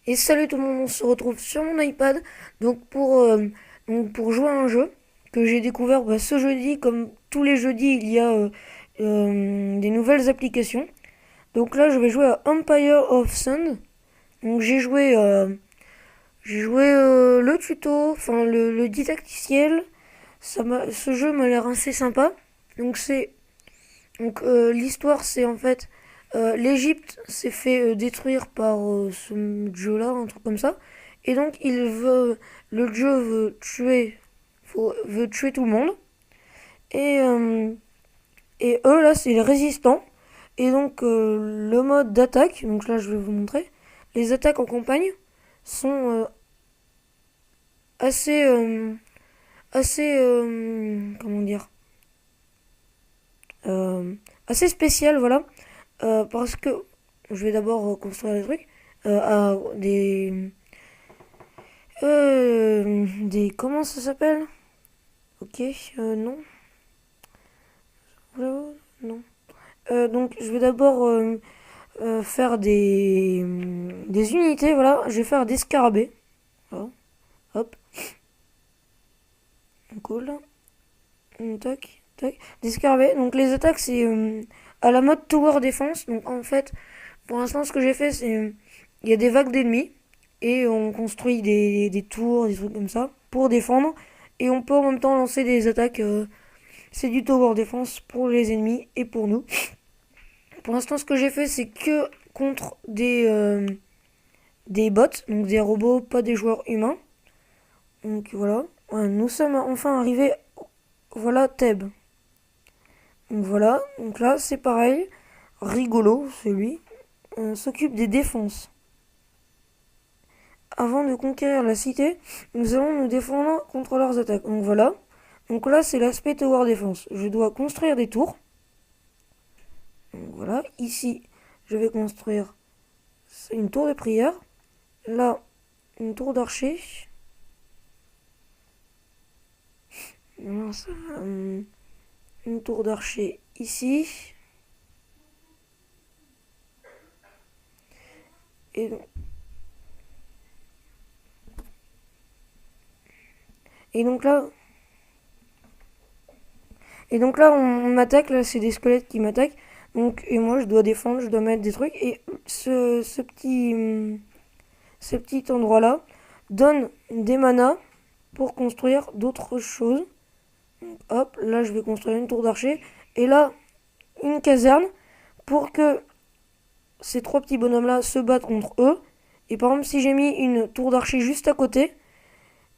Et salut tout le monde, on se retrouve sur mon iPad donc pour jouer à un jeu que j'ai découvert ce jeudi. Comme tous les jeudis, il y a des nouvelles applications. Donc là, je vais jouer à Empire of Sun. Donc j'ai joué le tuto, enfin le didacticiel. Ce jeu m'a l'air assez sympa. Donc l'histoire, c'est en fait l'Égypte s'est fait détruire par ce jeu-là, un truc comme ça. Et donc le dieu veut tuer tout le monde. Et, euh, et eux là, c'est les résistants. Et donc le mode d'attaque, donc là je vais vous montrer. Les attaques en campagne sont assez, comment dire, euh, assez spéciales, voilà. Parce que je vais d'abord construire des trucs. Des. Comment ça s'appelle? Ok, non. Non. Donc je vais d'abord faire des unités, voilà. Je vais faire des scarabées. Voilà. Hop, cool. Tac, tac. Des scarabées. Donc les attaques, c'est à la mode Tower Defense. Donc en fait, pour l'instant, ce que j'ai fait, c'est. Il y a des vagues d'ennemis. Et on construit des tours, des trucs comme ça, pour défendre. Et on peut en même temps lancer des attaques. C'est du tower defense pour les ennemis et pour nous. Pour l'instant, ce que j'ai fait, c'est que contre des bots, donc des robots, pas des joueurs humains. Donc voilà. Ouais, nous sommes enfin arrivés. Voilà Thèbes. Donc voilà. Donc là, c'est pareil. Rigolo, celui. On s'occupe des défenses. Avant de conquérir la cité, nous allons nous défendre contre leurs attaques. Donc voilà. Donc là, c'est l'aspect tower defense. Je dois construire des tours. Donc voilà. Ici, je vais construire une tour de prière. Là, une tour d'archer. Une tour d'archer ici. Et, et donc là, on m'attaque. Là, c'est des squelettes qui m'attaquent. Donc, et moi, je dois défendre, je dois mettre des trucs. Et ce petit endroit-là donne des manas pour construire d'autres choses. Donc, hop, là, je vais construire une tour d'archer. Et là, une caserne pour que ces trois petits bonhommes-là se battent contre eux. Et par exemple, si j'ai mis une tour d'archer juste à côté,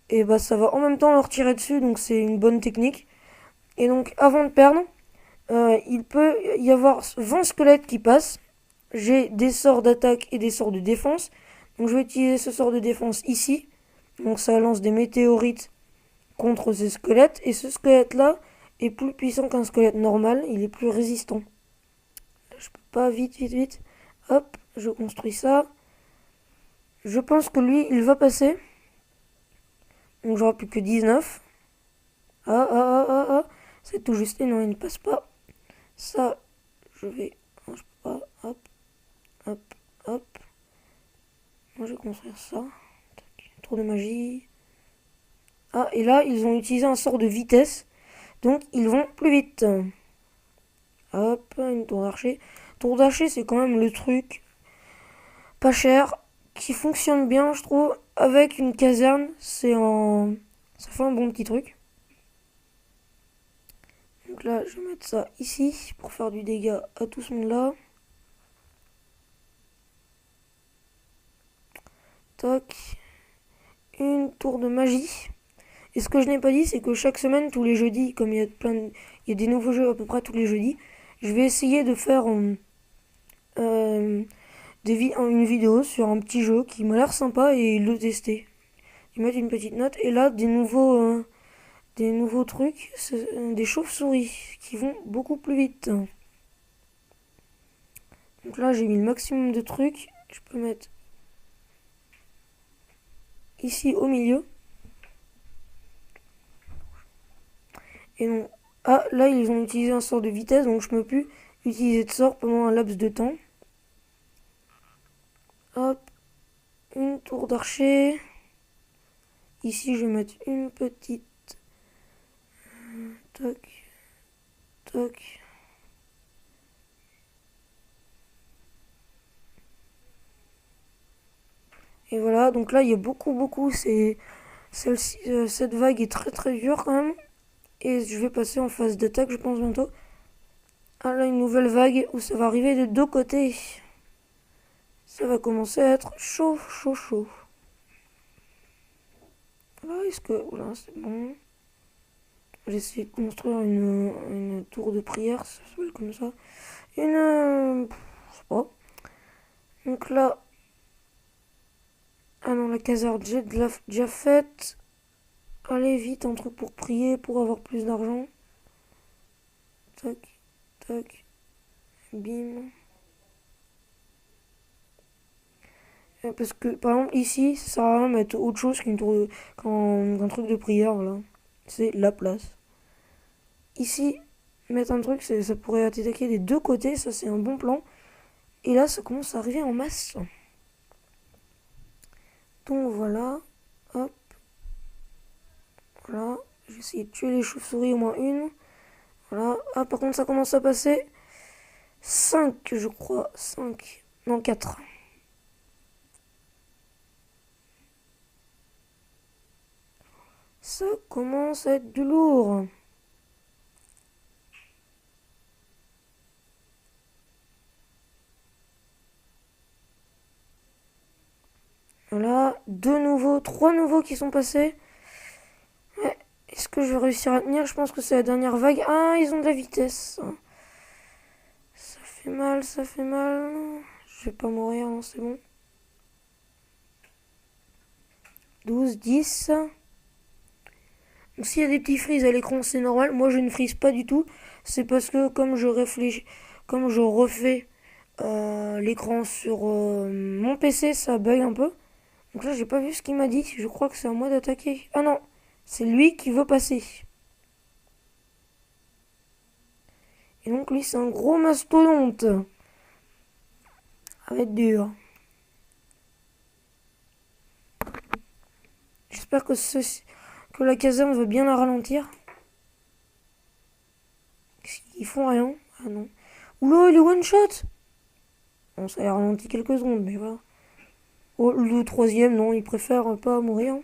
et bah ça va en même temps leur tirer dessus, donc c'est une bonne technique. Et donc, avant de perdre, il peut y avoir 20 squelettes qui passent. J'ai des sorts d'attaque et des sorts de défense. Donc, je vais utiliser ce sort de défense ici. Donc, ça lance des météorites contre ces squelettes. Et ce squelette-là est plus puissant qu'un squelette normal. Il est plus résistant. Je peux pas, vite, vite, vite. Hop, je construis ça. Je pense que lui, il va passer. Donc j'aurai plus que 19. Ah, ah, ah, ah, ah. C'est tout juste. Et non, il ne passe pas. Ça, je vais. Non, je peux pas. Hop, hop, hop. Moi, je vais construire ça. Tour de magie. Ah, et là, ils ont utilisé un sort de vitesse. Donc, ils vont plus vite. Hop, une tour d'archer. Tour d'archer, c'est quand même le truc pas cher qui fonctionne bien, je trouve. Avec une caserne, ça fait un bon petit truc. Donc là, je vais mettre ça ici pour faire du dégât à tout ce monde-là. Tac. Une tour de magie. Et ce que je n'ai pas dit, c'est que chaque semaine, tous les jeudis, comme il y a des nouveaux jeux à peu près tous les jeudis, je vais essayer de faire euh, une vidéo sur un petit jeu qui m'a l'air sympa et le tester. Je vais mettre une petite note. Et là, des nouveaux trucs, des chauves-souris qui vont beaucoup plus vite. Donc là, j'ai mis le maximum de trucs. Je peux mettre ici au milieu. Et donc, ah, là, ils ont utilisé un sort de vitesse, donc je ne peux plus utiliser de sort pendant un laps de temps. Hop, une tour d'archer. Ici, je vais mettre une petite. Toc, toc. Et voilà, donc là, il y a beaucoup. Cette vague est très dure quand même. Et je vais passer en phase d'attaque, je pense, bientôt. Ah là, une nouvelle vague où ça va arriver de deux côtés. Ça va commencer à être chaud. Là, est-ce que... Oula, c'est bon. J'ai essayé de construire une tour de prière, ça s'appelle comme ça. Je sais pas. Donc là... Ah non, la caserne, j'ai déjà faite. Allez, vite, un truc pour prier, pour avoir plus d'argent. Tac, tac, bim. Parce que, par exemple, ici, ça sert à rien de mettre autre chose qu'un truc de prière, voilà. C'est la place. Ici, mettre un truc, ça pourrait attaquer des deux côtés, ça c'est un bon plan. Et là, ça commence à arriver en masse. Donc voilà, hop, voilà. Je vais essayer de tuer les chauves-souris, au moins une. Voilà. Ah, par contre, ça commence à passer. 5 je crois. 5. Non, 4. Ça commence à être du lourd. Voilà, trois nouveaux qui sont passés. Ouais. Est-ce que je vais réussir à tenir? Je pense que c'est la dernière vague. Ah, ils ont de la vitesse. Ça fait mal, ça fait mal. Je vais pas mourir, non, c'est bon. 12, 10. Donc s'il y a des petits frises à l'écran, c'est normal. Moi, je ne frise pas du tout. C'est parce que comme je refais l'écran sur mon PC, ça bug un peu. Donc là, j'ai pas vu ce qu'il m'a dit. Je crois que c'est à moi d'attaquer. Ah non, c'est lui qui veut passer. Et donc lui, c'est un gros mastodonte. Ça va être dur. J'espère que la caserne va bien la ralentir. Ils font rien. Ah non. Oula, il est one shot. Bon, ça a ralenti quelques secondes, mais voilà. Oh, le troisième, non, il préfère pas mourir.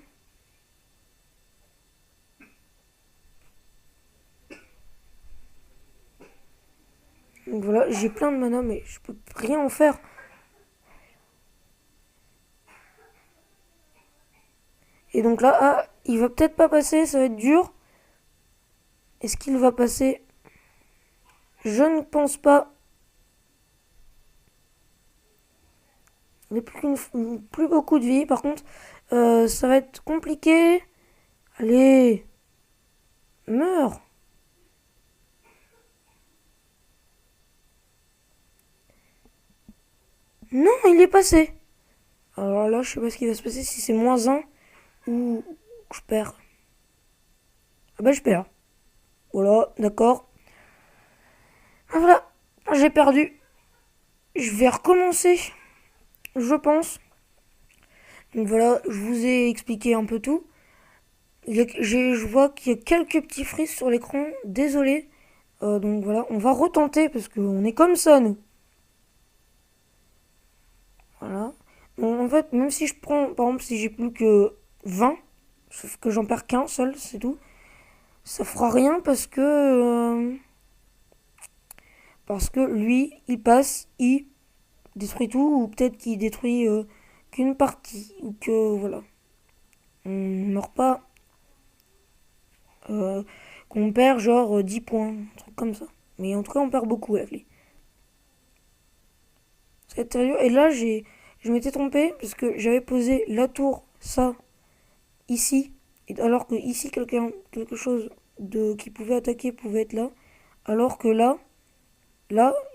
Donc voilà, j'ai plein de mana, mais je peux rien en faire. Et donc là, ah, il va peut-être pas passer, ça va être dur. Est-ce qu'il va passer? Je ne pense pas. Il n'a plus beaucoup de vie, par contre, ça va être compliqué. Allez, meurs. Non, il est passé. Alors là, je sais pas ce qui va se passer, si c'est moins un ou je perds. Ah bah je perds. Voilà, d'accord. Ah voilà, j'ai perdu. Je vais recommencer, je pense. Donc voilà, je vous ai expliqué un peu tout. Je vois qu'il y a quelques petits frises sur l'écran, désolé. Donc voilà, on va retenter parce qu'on est comme ça, nous. Voilà. Donc, en fait, même si je prends, par exemple, si j'ai plus que 20, sauf que j'en perds qu'un seul, c'est tout, ça fera rien parce que lui, il passe, il détruit tout, ou peut-être qu'il détruit qu'une partie, ou que voilà. On meurt pas, euh, qu'on perd genre 10 points, un truc comme ça. Mais en tout cas, on perd beaucoup avec lui. C'est sérieux. Et là, je m'étais trompé parce que j'avais posé la tour, ça, ici. Alors que ici, quelque chose qui pouvait attaquer pouvait être là. Alors que là,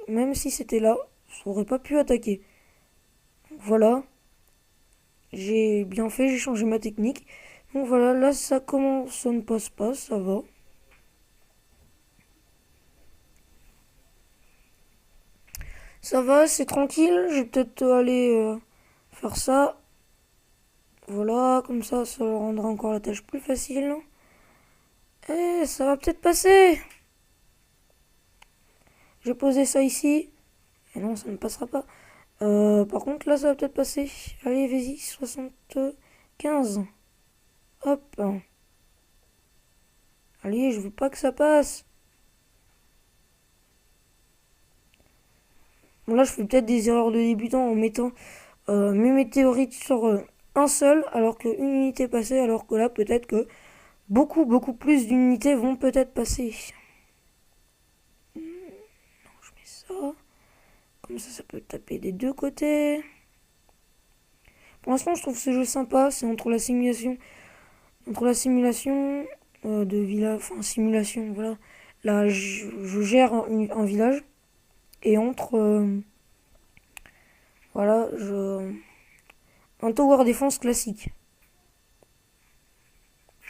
même si c'était là, ça aurait pas pu attaquer. Voilà. J'ai bien fait, j'ai changé ma technique. Donc voilà, là, ça ne passe pas, ça va. Ça va, c'est tranquille. Je vais peut-être aller faire ça. Voilà, comme ça leur rendra encore la tâche plus facile. Eh, ça va peut-être passer. J'ai posé ça ici. Et non, ça ne passera pas. Par contre, là, ça va peut-être passer. Allez, vas-y, 75. Hop. Allez, je veux pas que ça passe. Bon, là, je fais peut-être des erreurs de débutant en mettant mes météorites sur un seul, alors qu'une unité passée, alors que là, peut-être que beaucoup plus d'unités vont peut-être passer. Non, je mets ça. Comme ça peut taper des deux côtés. Pour l'instant, je trouve ce jeu sympa. C'est entre la simulation de village, enfin simulation, voilà. Là, je gère un village et entre, voilà, un tower défense classique.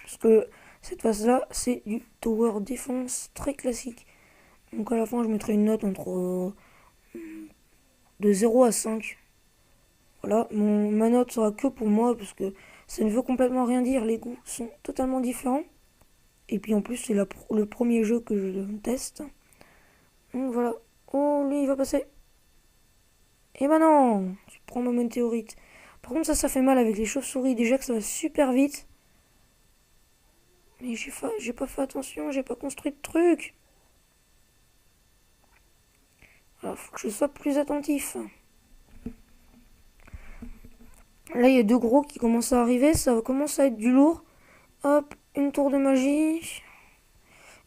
Parce que cette phase-là, c'est du tower défense très classique. Donc à la fin, je mettrai une note entre de 0 à 5. Voilà, ma note sera que pour moi parce que ça ne veut complètement rien dire. Les goûts sont totalement différents. Et puis en plus, c'est le premier jeu que je teste. Donc voilà. Oh, lui, il va passer. Eh ben non, tu prends ma météorite. Par contre, ça fait mal avec les chauves-souris. Déjà que ça va super vite. Mais j'ai pas fait attention, j'ai pas construit de truc. Alors, faut que je sois plus attentif. Là, il y a deux gros qui commencent à arriver. Ça commence à être du lourd. Hop, une tour de magie.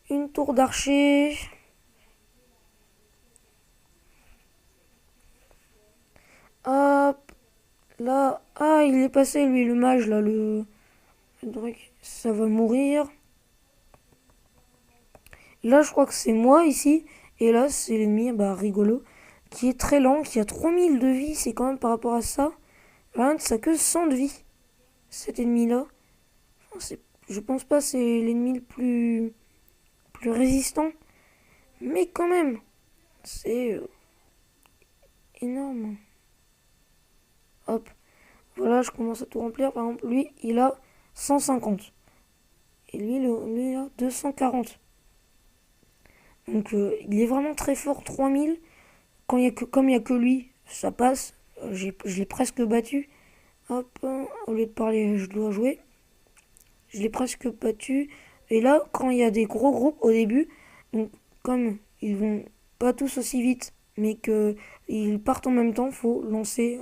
Une tour d'archer. Hop. Là. Ah, il est passé, lui, le mage, là, le truc. Ça va mourir. Là, je crois que c'est moi, ici. Et là, c'est l'ennemi, bah, rigolo. Qui est très lent, qui a 3000 de vie. C'est quand même par rapport à ça. Rien que ça que 100 de vie. Cet ennemi-là. Enfin, je pense pas c'est l'ennemi le plus résistant. Mais quand même, c'est énorme. Hop. Voilà, je commence à tout remplir. Par exemple, lui, il a 150. Et lui, il a 240. Donc, il est vraiment très fort. 3000. Comme il n'y a que lui, ça passe. Je l'ai presque battu. Hop, au lieu de parler, je dois jouer. Je l'ai presque battu. Et là, quand il y a des gros groupes au début, donc comme ils vont pas tous aussi vite, mais qu'ils partent en même temps, faut lancer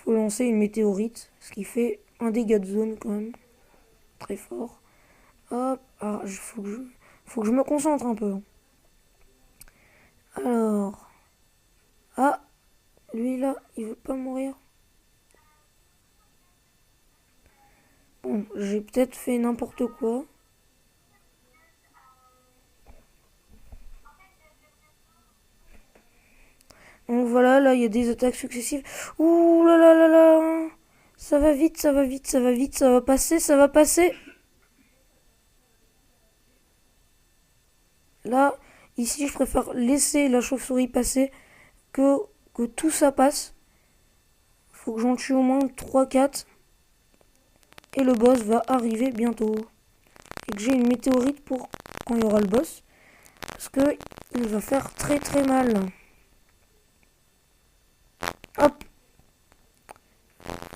une météorite, ce qui fait un dégât de zone quand même très fort. Hop, faut que je me concentre un peu. Alors, ah, lui là, il veut pas mourir. Bon, j'ai peut-être fait n'importe quoi. Donc voilà, là il y a des attaques successives. Ouh là là là là. Ça va vite, ça va vite, ça va vite, ça va passer, ça va passer. Là, ici je préfère laisser la chauve-souris passer que tout ça passe. Faut que j'en tue au moins 3-4. Et le boss va arriver bientôt. Et que j'ai une météorite pour quand il y aura le boss. Parce que il va faire très très mal. Hop.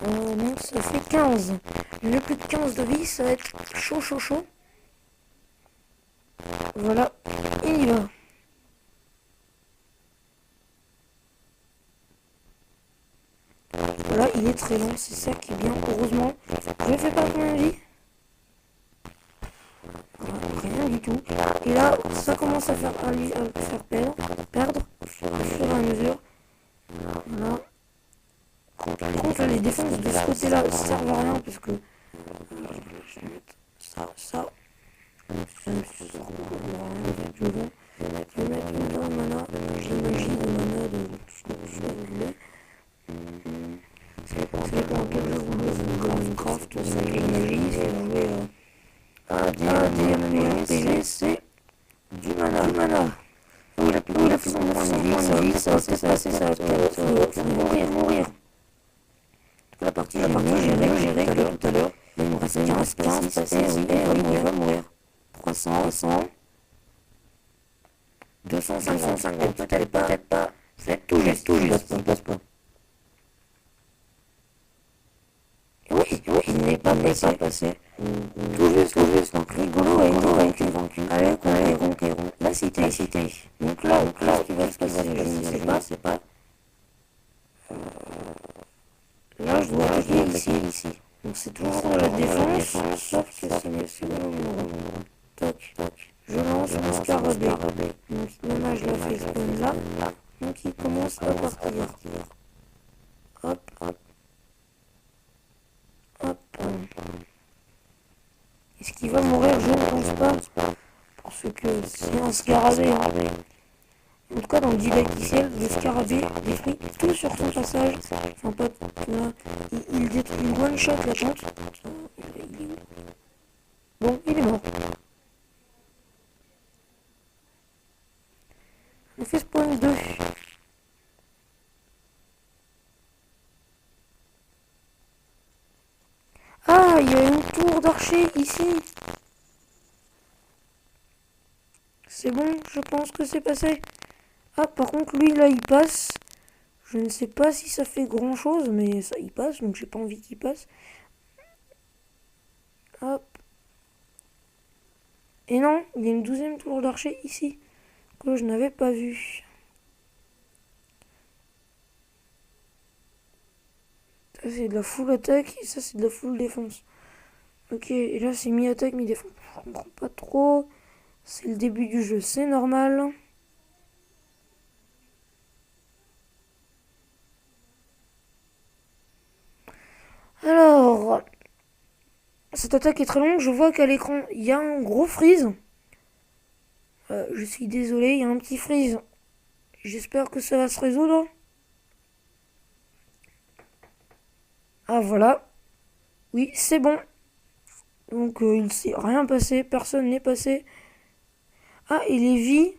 Donc ça fait 15. J'ai plus de 15 de vie, ça va être chaud chaud chaud. Voilà, il y va. Voilà, il est très lent, c'est ça qui est bien. Heureusement, je ne fais pas combien de vie. Rien du tout. Et là, ça commence à faire perdre au fur et à mesure. Voilà. Par contre, là, les défenses de ce côté-là ne servent à rien parce que je vais mettre ça. Je vais mettre une mana, de magie, de mana, de ce que je voulais. Ça dépend à quel jeu vous jouez, Craft, ça de magie, si vous jouez à des RPG, c'est du mana. Où il a plus son point de vie, ça va peut-être passer, ça va peut-être mourir. En tout cas, gérée tout à l'heure. Il me reste 15 passés, oui, il va mourir. 300, 250, peut-être pas. C'est tout juste, il passe pas. Oui, il n'est pas passé. Tout juste, donc rigolo a été vaincu. Allez, conquérons la cité. Donc là, ce qui va se passer, je ne sais pas. Là, je dois attaquer ici. Donc c'est toujours la défense, sauf que c'est le second numéro. Toc. Je lance mon scarabée. Donc dommage, la fait spawn là. Donc il commence à partir. Hop. Est-ce qu'il va mourir? Je ne pense pas. Parce que c'est un scarabée. En tout cas, dans le didacticiel, le scarabée détruit tout sur son passage. Enfin, pas là. Il détruit one shot la tente. Bon, il est mort. On fait spawn 2. Ah, il y a une tour d'archer ici. C'est bon, je pense que c'est passé. Ah, par contre, lui, là, il passe. Je ne sais pas si ça fait grand chose, mais ça, il passe, donc j'ai pas envie qu'il passe. Hop. Et non, il y a une 12e tour d'archer ici, que je n'avais pas vue. Ça, c'est de la full attaque, et ça, c'est de la full défense. Ok, et là, c'est mi-attaque, mi-défense. Je comprends pas trop. C'est le début du jeu, c'est normal. Alors, cette attaque est très longue. Je vois qu'à l'écran, il y a un gros freeze. Je suis désolé, il y a un petit freeze. J'espère que ça va se résoudre. Ah, voilà. Oui, c'est bon. Donc, il ne s'est rien passé. Personne n'est passé. Ah, et les vies,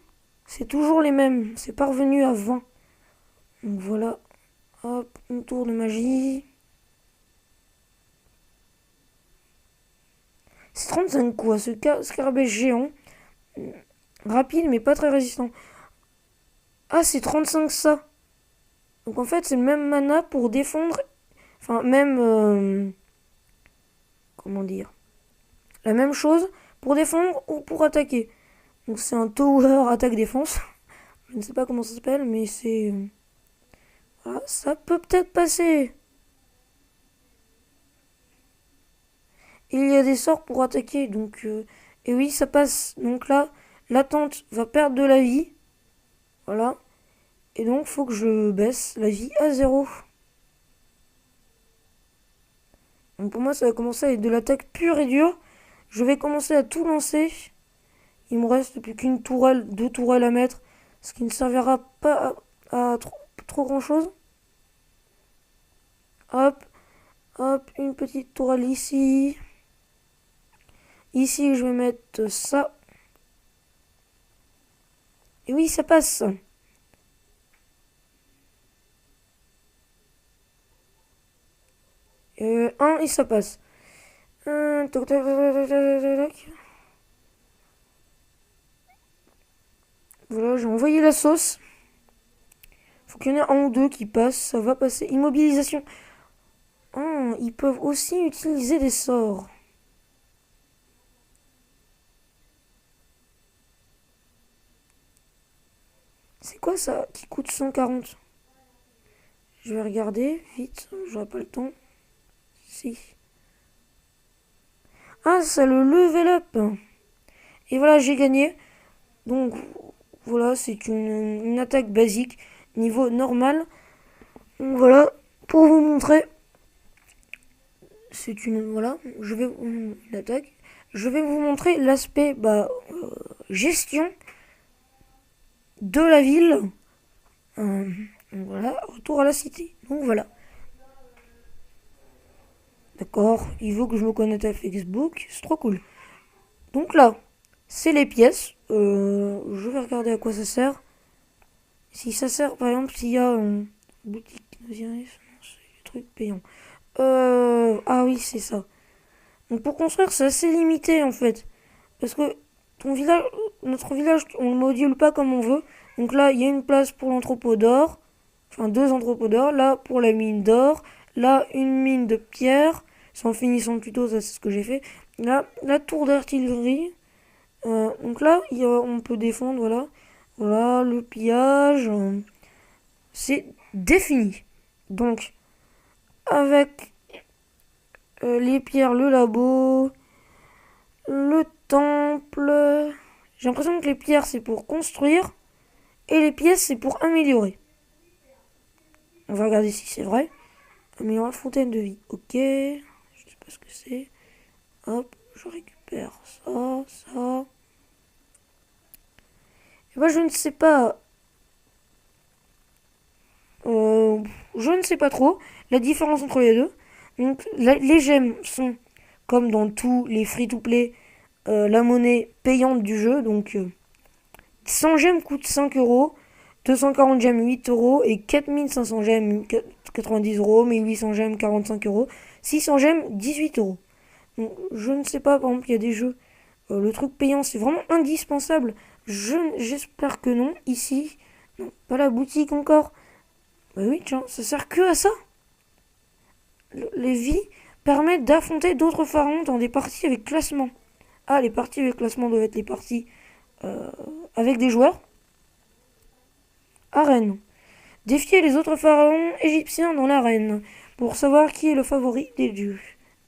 c'est toujours les mêmes. C'est pas revenu à 20. Donc, voilà. Hop, une tour de magie. C'est 35 quoi, ce scarabée géant. Rapide, mais pas très résistant. Ah, c'est 35 ça. Donc en fait, c'est le même mana pour défendre. Enfin, même. Comment dire? La même chose pour défendre ou pour attaquer. Donc c'est un tower attaque-défense. Je ne sais pas comment ça s'appelle, mais c'est. Voilà, ça peut peut-être passer. Il y a des sorts pour attaquer, donc. Et oui, ça passe. Donc là, l'attente va perdre de la vie. Voilà. Et donc, faut que je baisse la vie à 0. Donc pour moi, ça va commencer avec de l'attaque pure et dure. Je vais commencer à tout lancer. Il me reste plus qu'une tourelle, 2 tourelles à mettre. Ce qui ne servira pas à trop grand chose. Hop, une petite tourelle ici. Ici, je vais mettre ça. Et oui, ça passe. Un et ça passe. Toc, toc, toc, toc, toc, toc. Voilà, j'ai envoyé la sauce. Faut qu'il y en ait un ou deux qui passent. Ça va passer. Immobilisation. Oh, ils peuvent aussi utiliser des sorts. C'est quoi ça qui coûte 140? Je vais regarder vite. J'aurai pas le temps. Si. Ah, ça le level up. Et voilà, j'ai gagné. Donc, voilà, c'est une attaque basique, niveau normal. Donc voilà, pour vous montrer, c'est une, voilà, je vais, l'attaque. Je vais vous montrer l'aspect, gestion de la ville. Donc voilà, retour à la cité. Donc voilà. D'accord, il veut que je me connecte à Facebook, c'est trop cool. Donc là, c'est les pièces. Je vais regarder à quoi ça sert. Si ça sert, par exemple, s'il y a boutique, c'est des trucs payants. Ah oui, c'est ça. Donc pour construire, c'est assez limité en fait. Parce que ton village, notre village, on le module pas comme on veut. Donc là, il y a une place pour l'entrepôt d'or. Enfin, deux entrepôts d'or. Là, pour la mine d'or. Là, une mine de pierre. C'est en finissant le tuto, ça c'est ce que j'ai fait. Là, la tour d'artillerie. Donc là, on peut défendre, voilà. Voilà, le pillage. C'est défini. Donc, avec les pierres, le labo, le temple. J'ai l'impression que les pierres, c'est pour construire. Et les pièces, c'est pour améliorer. On va regarder si c'est vrai. Améliorer la fontaine de vie. Ok. Je sais pas ce que c'est. Hop, je récupère ça, ça. Et bah, je ne sais pas. Euh, je ne sais pas trop la différence entre les deux. Donc, les gemmes sont, comme dans tous les free-to-play, la monnaie payante du jeu. Donc, 100 gemmes coûtent 5 euros, 240 gemmes 8 euros et 4500 gemmes 90 euros, 1800 gemmes 45 euros, 600 gemmes 18 euros. Donc, je ne sais pas, par exemple, il y a des jeux. Le truc payant, c'est vraiment indispensable. J'espère que non. Ici, non, pas la boutique encore. Bah oui, tiens, ça sert que à ça. Les vies permettent d'affronter d'autres pharaons dans des parties avec classement. Ah, les parties avec classement doivent être les parties euh, avec des joueurs. Arène. Défier les autres pharaons égyptiens dans l'arène pour savoir qui est le favori des dieux.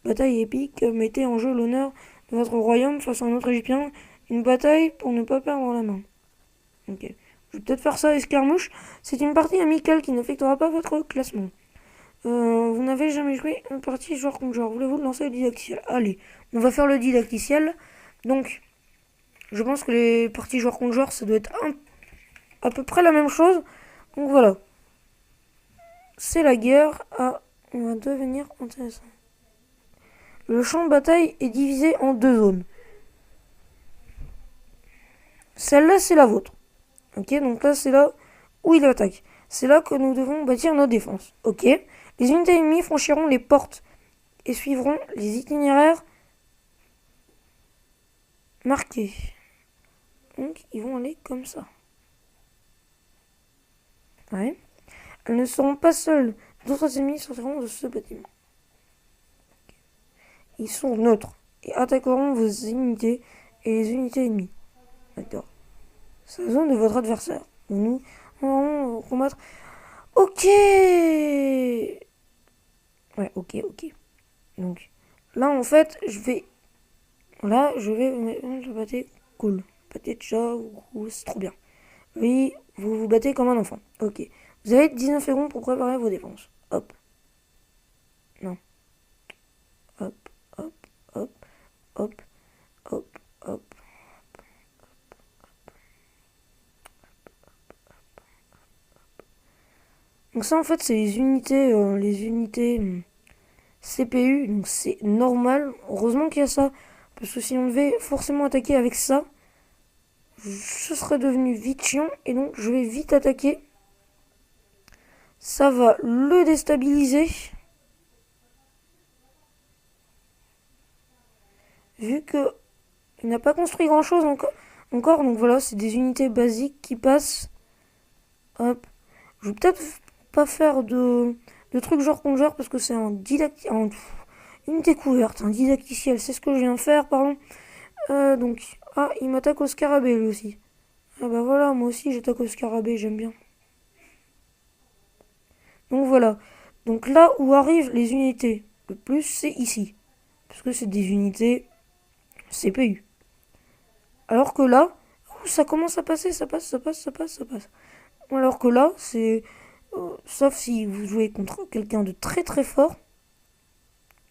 Bataille épique, mettez en jeu l'honneur de votre royaume face à un autre égyptien. Une bataille pour ne pas perdre la main. Ok. Je vais peut-être faire ça, escarmouche. C'est une partie amicale qui n'affectera pas votre classement. Vous n'avez jamais joué une partie joueur contre joueur. Voulez-vous lancer le didacticiel? Allez, on va faire le didacticiel. Donc, je pense que les parties joueur contre joueur, ça doit être à peu près la même chose. Donc voilà. C'est la guerre. Ah, on va devenir intéressant. Le champ de bataille est divisé en deux zones. Celle-là, c'est la vôtre. Ok, donc là, c'est là où il attaque. C'est là que nous devons bâtir nos défenses. Ok. Les unités ennemies franchiront les portes et suivront les itinéraires marqués. Donc, ils vont aller comme ça. Ouais. Elles ne seront pas seules. D'autres ennemis sortiront de ce bâtiment. Ils sont neutres et attaqueront vos unités et les unités ennemies. D'accord. C'est la zone de votre adversaire. Nous allons combattre. Ok. Ouais, ok, ok. Donc, là, en fait, là, je vais mettre le pâté cool. Pâté de chat, c'est trop bien. Oui, vous vous battez comme un enfant. Ok. Vous avez 19 secondes pour préparer vos défenses. Hop. Non. Hop, hop, hop, hop, hop, hop. Donc ça, en fait, c'est les unités CPU. Donc c'est normal. Heureusement qu'il y a ça. Parce que si on devait forcément attaquer avec ça, ce serait devenu vite chiant. Et donc, je vais vite attaquer. Ça va le déstabiliser. Vu que il n'a pas construit grand chose encore. Donc voilà, c'est des unités basiques qui passent. Hop. Je vais peut-être pas faire de trucs genre contre genre parce que c'est une découverte, un didacticiel. C'est ce que je viens de faire, pardon. Donc, ah, il m'attaque au scarabée lui aussi. Ah bah voilà, moi aussi j'attaque au scarabée, j'aime bien. Donc voilà. Donc là où arrivent les unités le plus, c'est ici. Parce que c'est des unités CPU. Alors que là, ça commence à passer, ça passe, ça passe, ça passe, ça passe. Alors que là, c'est... sauf si vous jouez contre quelqu'un de très très fort.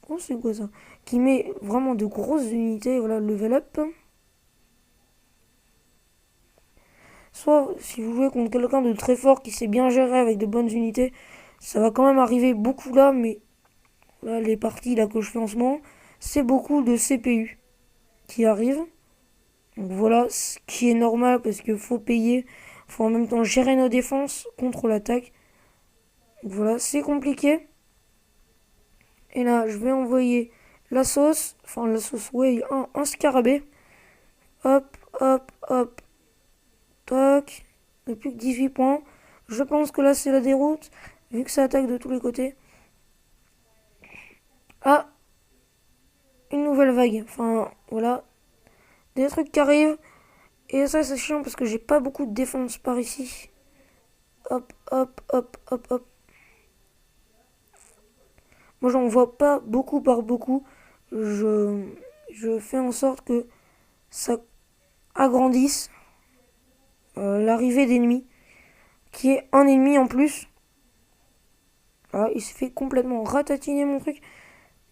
Oh, c'est quoi ça? Qui met vraiment de grosses unités, voilà, level up. Soit si vous jouez contre quelqu'un de très fort qui sait bien gérer avec de bonnes unités, ça va quand même arriver beaucoup là, mais là, les parties là que je fais en ce moment, c'est beaucoup de CPU qui arrivent. Donc voilà, ce qui est normal parce qu'il faut payer, faut en même temps gérer nos défenses contre l'attaque. Donc voilà, c'est compliqué. Et là, je vais envoyer la sauce. Enfin, la sauce, ouais, un scarabée. Hop, hop, hop. Tac. Il n'y a plus que 18 points. Je pense que là, c'est la déroute. Vu que ça attaque de tous les côtés. Ah, une nouvelle vague. Enfin, voilà. Des trucs qui arrivent. Et ça, c'est chiant parce que j'ai pas beaucoup de défense par ici. Hop, hop, hop, hop, hop. Moi, j'en vois pas beaucoup par beaucoup. Je, je fais en sorte que ça agrandisse l'arrivée d'ennemis, qui est un ennemi en plus. Voilà, il s'est fait complètement ratatiner mon truc.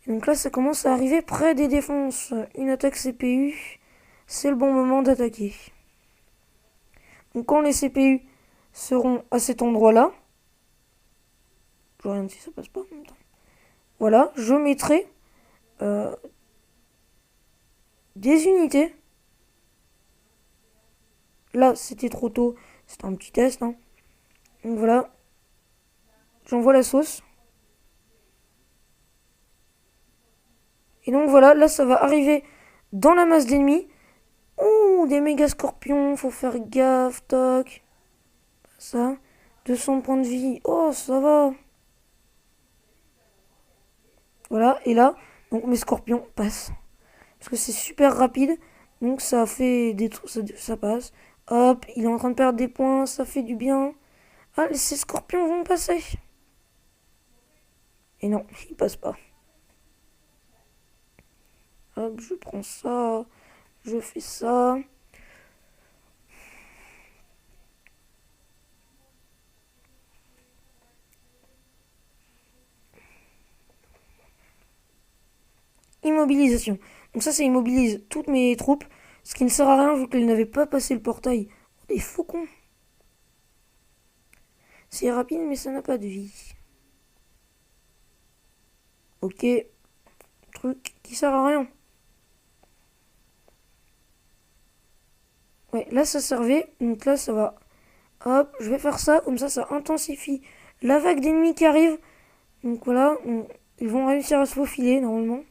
Et donc là, ça commence à arriver près des défenses. Une attaque CPU, c'est le bon moment d'attaquer. Donc quand les CPU seront à cet endroit-là, je regarde si ça passe pas en même temps. Voilà, je mettrai euh, des unités. Là, c'était trop tôt, c'était un petit test. Hein. Donc voilà, j'envoie la sauce. Et donc voilà, là, ça va arriver dans la masse d'ennemis. Ouh, des méga scorpions, faut faire gaffe, toc. Ça, 200 points de vie. Oh, ça va. Voilà, et là, donc mes scorpions passent. Parce que c'est super rapide. Donc ça fait des trucs, ça passe. Hop, il est en train de perdre des points, ça fait du bien. Ah, ces scorpions vont passer. Et non, ils passent pas. Hop, je prends ça, je fais ça. Immobilisation. Donc ça, immobilise toutes mes troupes. Ce qui ne sert à rien vu qu'elles n'avaient pas passé le portail. Oh, des faucons. C'est rapide, mais ça n'a pas de vie. Ok. Truc qui sert à rien. Ouais, là ça servait. Donc là ça va. Hop, je vais faire ça. Comme ça intensifie la vague d'ennemis qui arrive. Donc voilà, ils vont réussir à se faufiler normalement.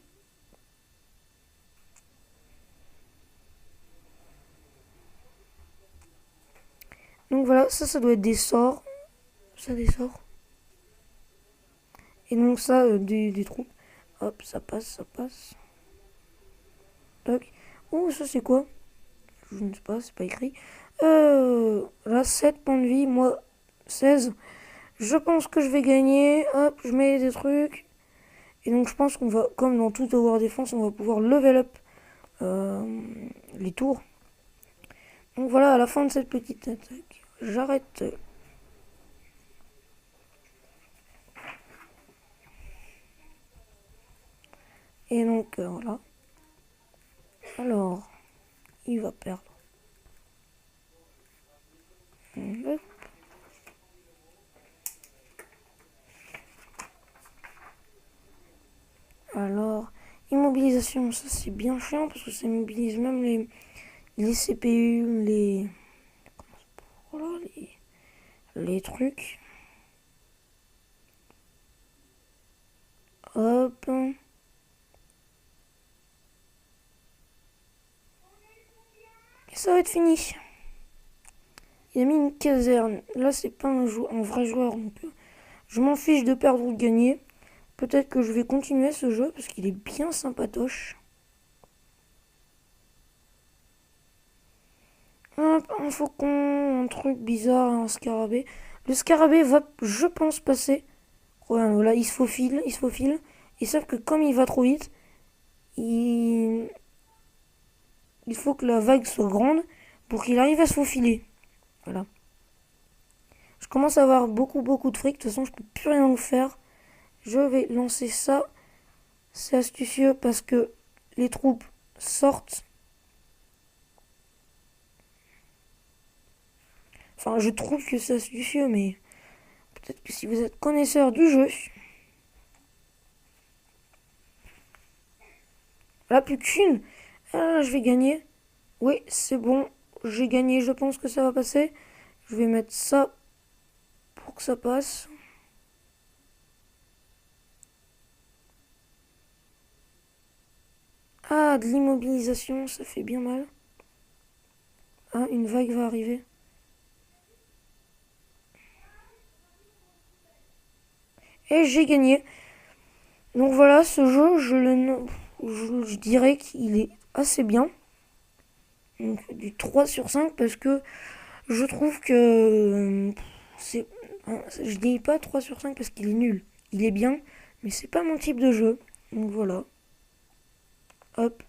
Donc voilà, ça doit être des sorts. Ça des sorts. Et donc ça, des troupes. Hop, ça passe, ça passe. Tac. Oh, ça c'est quoi? Je ne sais pas, c'est pas écrit. Là, 7 points de vie, moi 16. Je pense que je vais gagner. Hop, je mets des trucs. Et donc je pense qu'on va, comme dans tout Tower Defense, on va pouvoir level up les tours. Donc voilà, à la fin de cette petite attaque, j'arrête. Et donc voilà. Alors, il va perdre. Hop. Alors, immobilisation, ça c'est bien chiant parce que ça immobilise même les CPU, voilà, les trucs. Hop. Et ça va être fini. Il a mis une caserne. Là, c'est pas un vrai joueur. Donc, je m'en fiche de perdre ou de gagner. Peut-être que je vais continuer ce jeu parce qu'il est bien sympatoche. Hop, un faucon, un truc bizarre, un scarabée. Le scarabée va, je pense, passer. Ouais, voilà, il se faufile, il se faufile. Et sauf que comme il va trop vite, il faut que la vague soit grande pour qu'il arrive à se faufiler. Voilà. Je commence à avoir beaucoup de fric. De toute façon, je peux plus rien en faire. Je vais lancer ça. C'est astucieux parce que les troupes sortent. Enfin, je trouve que c'est astucieux, mais peut-être que si vous êtes connaisseur du jeu. Là, plus qu'une. Ah, je vais gagner. Oui, c'est bon. J'ai gagné. Je pense que ça va passer. Je vais mettre ça pour que ça passe. Ah, de l'immobilisation, ça fait bien mal. Ah, une vague va arriver. Et j'ai gagné. Donc voilà, ce jeu, je dirais qu'il est assez bien. Donc du 3 sur 5 parce que je trouve que c'est... Je dis pas 3 sur 5 parce qu'il est nul. Il est bien, mais c'est pas mon type de jeu. Donc voilà. Hop.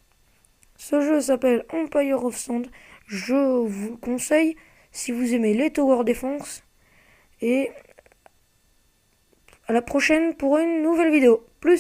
Ce jeu s'appelle Empire of Sand. Je vous le conseille si vous aimez les Tower Defense. Et à la prochaine pour une nouvelle vidéo. Plus